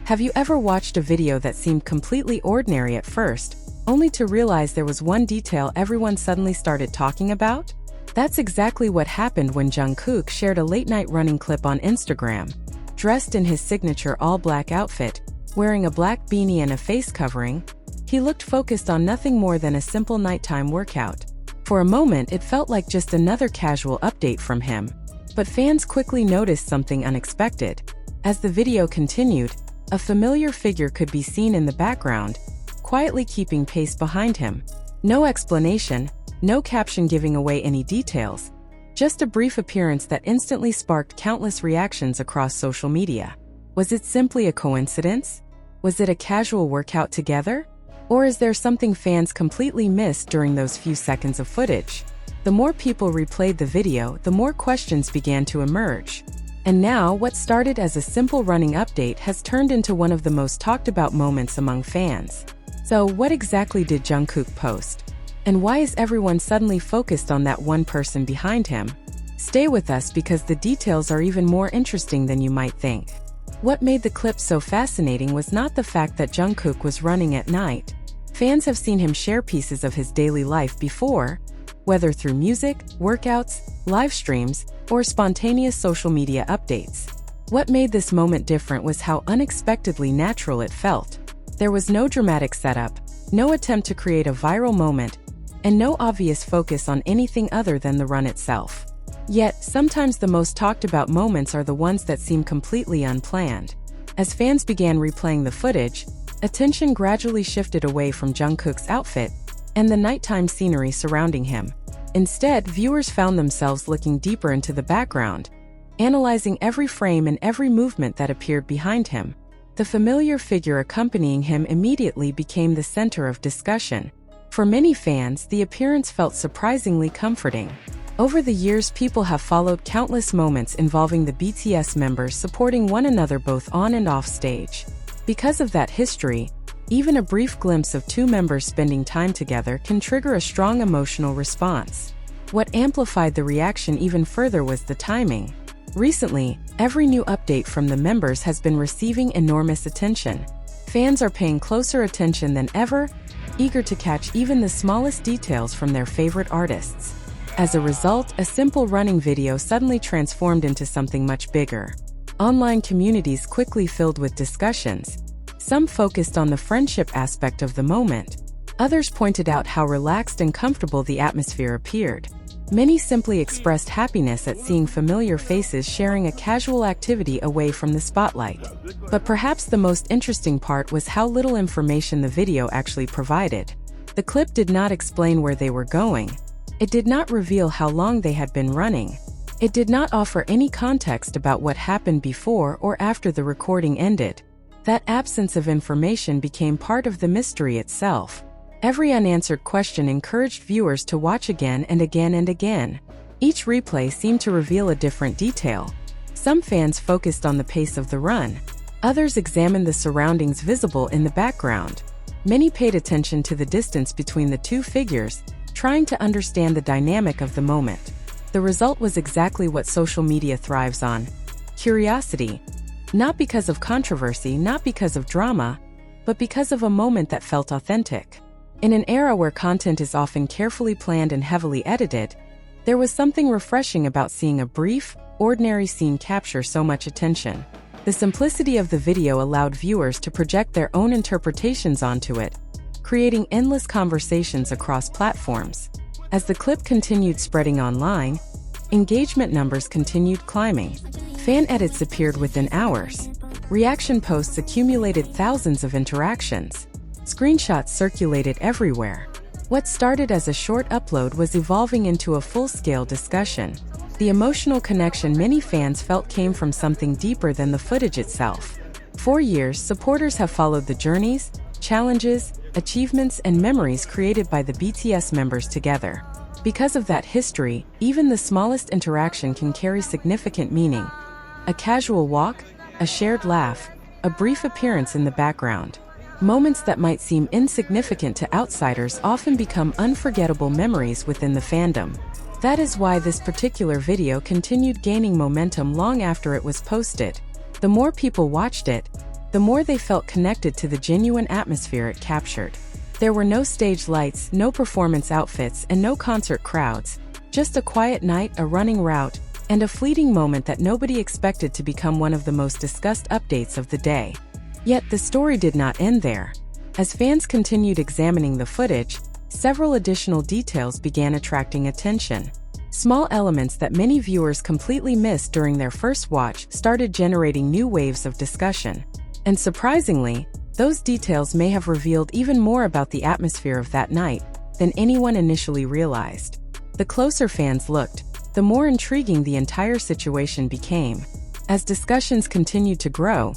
Have you ever watched a video that seemed completely ordinary at first, only to realize there was one detail everyone suddenly started talking about? That's exactly what happened when Jungkook shared a late-night running clip on Instagram. Dressed in his signature all-black outfit, wearing a black beanie and a face covering, he looked focused on nothing more than a simple nighttime workout. For a moment, it felt like just another casual update from him. But fans quickly noticed something unexpected. As the video continued, a familiar figure could be seen in the background, quietly keeping pace behind him. No explanation, no caption giving away any details, just a brief appearance that instantly sparked countless reactions across social media. Was it simply a coincidence? Was it a casual workout together? Or is there something fans completely missed during those few seconds of footage? The more people replayed the video, the more questions began to emerge. And now, what started as a simple running update has turned into one of the most talked about moments among fans. So, what exactly did Jungkook post? And why is everyone suddenly focused on that one person behind him? Stay with us because the details are even more interesting than you might think. What made the clip so fascinating was not the fact that Jungkook was running at night. Fans have seen him share pieces of his daily life before, whether through music, workouts, live streams, or spontaneous social media updates. What made this moment different was how unexpectedly natural it felt. There was no dramatic setup, no attempt to create a viral moment, and no obvious focus on anything other than the run itself. Yet, sometimes the most talked about moments are the ones that seem completely unplanned. As fans began replaying the footage, attention gradually shifted away from Jungkook's outfit and the nighttime scenery surrounding him. Instead, viewers found themselves looking deeper into the background, analyzing every frame and every movement that appeared behind him. The familiar figure accompanying him immediately became the center of discussion. For many fans, the appearance felt surprisingly comforting. Over the years, people have followed countless moments involving the BTS members supporting one another both on and off stage. Because of that history, even a brief glimpse of two members spending time together can trigger a strong emotional response. What amplified the reaction even further was the timing. Recently, every new update from the members has been receiving enormous attention. Fans are paying closer attention than ever, eager to catch even the smallest details from their favorite artists. As a result, a simple running video suddenly transformed into something much bigger. Online communities quickly filled with discussions. Some focused on the friendship aspect of the moment. Others pointed out how relaxed and comfortable the atmosphere appeared. Many simply expressed happiness at seeing familiar faces sharing a casual activity away from the spotlight. But perhaps the most interesting part was how little information the video actually provided. The clip did not explain where they were going. It did not reveal how long they had been running. It did not offer any context about what happened before or after the recording ended. That absence of information became part of the mystery itself. Every unanswered question encouraged viewers to watch again and again and again. Each replay seemed to reveal a different detail. Some fans focused on the pace of the run. Others examined the surroundings visible in the background. Many paid attention to the distance between the two figures, trying to understand the dynamic of the moment. The result was exactly what social media thrives on: curiosity. Not because of controversy, not because of drama, but because of a moment that felt authentic. In an era where content is often carefully planned and heavily edited, there was something refreshing about seeing a brief, ordinary scene capture so much attention. The simplicity of the video allowed viewers to project their own interpretations onto it, creating endless conversations across platforms. As the clip continued spreading online, engagement numbers continued climbing. Fan edits appeared within hours. Reaction posts accumulated thousands of interactions. Screenshots circulated everywhere. What started as a short upload was evolving into a full-scale discussion. The emotional connection many fans felt came from something deeper than the footage itself. For years, supporters have followed the journeys, challenges, achievements, and memories created by the BTS members together. Because of that history, even the smallest interaction can carry significant meaning. A casual walk, a shared laugh, a brief appearance in the background. Moments that might seem insignificant to outsiders often become unforgettable memories within the fandom. That is why this particular video continued gaining momentum long after it was posted. The more people watched it, the more they felt connected to the genuine atmosphere it captured. There were no stage lights, no performance outfits, and no concert crowds. Just a quiet night, a running route, and a fleeting moment that nobody expected to become one of the most discussed updates of the day. Yet the story did not end there. As fans continued examining the footage, several additional details began attracting attention. Small elements that many viewers completely missed during their first watch started generating new waves of discussion. And surprisingly, those details may have revealed even more about the atmosphere of that night than anyone initially realized. The closer fans looked, the more intriguing the entire situation became. As discussions continued to grow,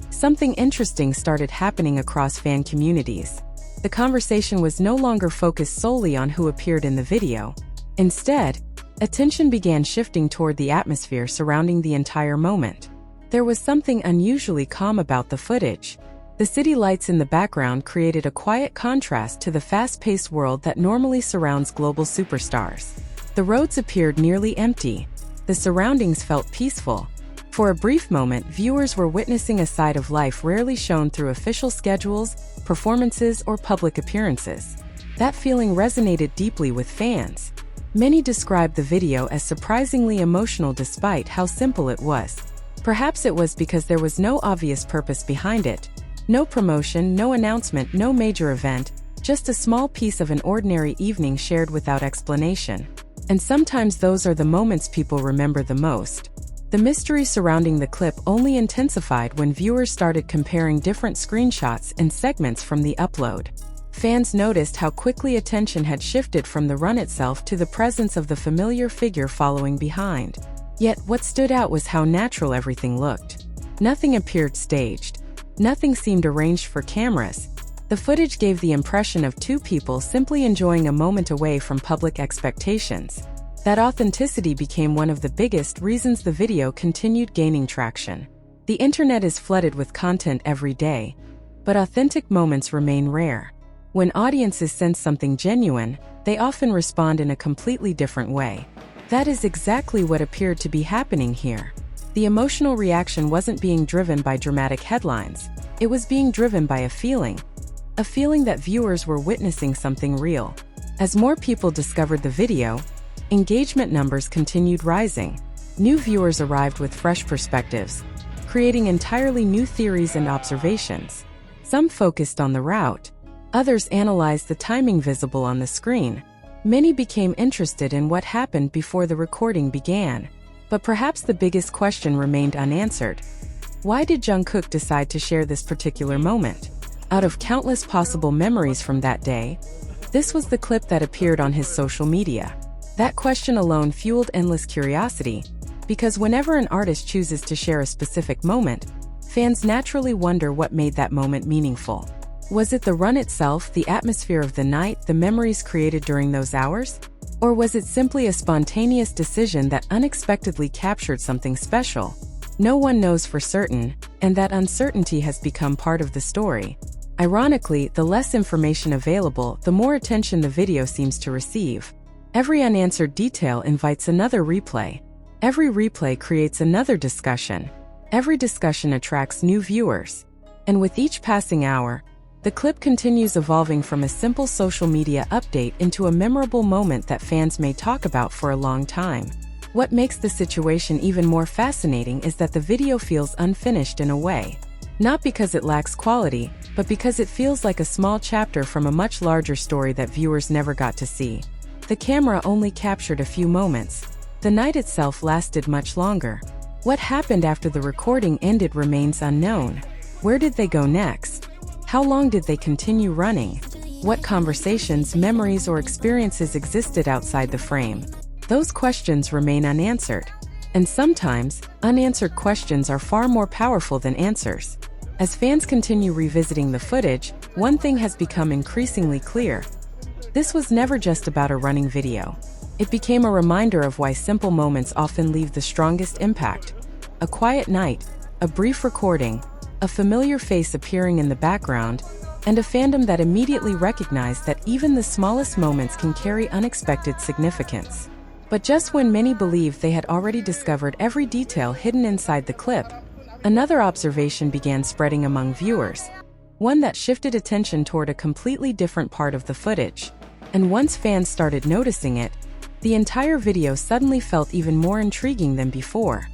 something interesting started happening across fan communities. The conversation was no longer focused solely on who appeared in the video. Instead, attention began shifting toward the atmosphere surrounding the entire moment. There was something unusually calm about the footage. The city lights in the background created a quiet contrast to the fast-paced world that normally surrounds global superstars. The roads appeared nearly empty. The surroundings felt peaceful. For a brief moment, viewers were witnessing a side of life rarely shown through official schedules, performances, or public appearances. That feeling resonated deeply with fans. Many described the video as surprisingly emotional despite how simple it was. Perhaps it was because there was no obvious purpose behind it. No promotion, no announcement, no major event, just a small piece of an ordinary evening shared without explanation. And sometimes those are the moments people remember the most. The mystery surrounding the clip only intensified when viewers started comparing different screenshots and segments from the upload. Fans noticed how quickly attention had shifted from the run itself to the presence of the familiar figure following behind. Yet what stood out was how natural everything looked. Nothing appeared staged. Nothing seemed arranged for cameras. The footage gave the impression of two people simply enjoying a moment away from public expectations. That authenticity became one of the biggest reasons the video continued gaining traction. The internet is flooded with content every day, but authentic moments remain rare. When audiences sense something genuine, they often respond in a completely different way. That is exactly what appeared to be happening here. The emotional reaction wasn't being driven by dramatic headlines. It was being driven by a feeling that viewers were witnessing something real. As more people discovered the video, engagement numbers continued rising. New viewers arrived with fresh perspectives, creating entirely new theories and observations. Some focused on the route. Others analyzed the timing visible on the screen. Many became interested in what happened before the recording began. But perhaps the biggest question remained unanswered. Why did Jungkook decide to share this particular moment? Out of countless possible memories from that day, this was the clip that appeared on his social media. That question alone fueled endless curiosity, because whenever an artist chooses to share a specific moment, fans naturally wonder what made that moment meaningful. Was it the run itself, the atmosphere of the night, the memories created during those hours? Or was it simply a spontaneous decision that unexpectedly captured something special? No one knows for certain, and that uncertainty has become part of the story. Ironically, the less information available, the more attention the video seems to receive. Every unanswered detail invites another replay. Every replay creates another discussion. Every discussion attracts new viewers. And with each passing hour, the clip continues evolving from a simple social media update into a memorable moment that fans may talk about for a long time. What makes the situation even more fascinating is that the video feels unfinished in a way. Not because it lacks quality, but because it feels like a small chapter from a much larger story that viewers never got to see. The camera only captured a few moments. The night itself lasted much longer. What happened after the recording ended remains unknown. Where did they go next? How long did they continue running? What conversations, memories, or experiences existed outside the frame? Those questions remain unanswered. And sometimes, unanswered questions are far more powerful than answers. As fans continue revisiting the footage, one thing has become increasingly clear. This was never just about a running video. It became a reminder of why simple moments often leave the strongest impact. A quiet night, a brief recording, a familiar face appearing in the background, and a fandom that immediately recognized that even the smallest moments can carry unexpected significance. But just when many believed they had already discovered every detail hidden inside the clip, Another observation began spreading among viewers, one that shifted attention toward a completely different part of the footage. And once fans started noticing it, the entire video suddenly felt even more intriguing than before.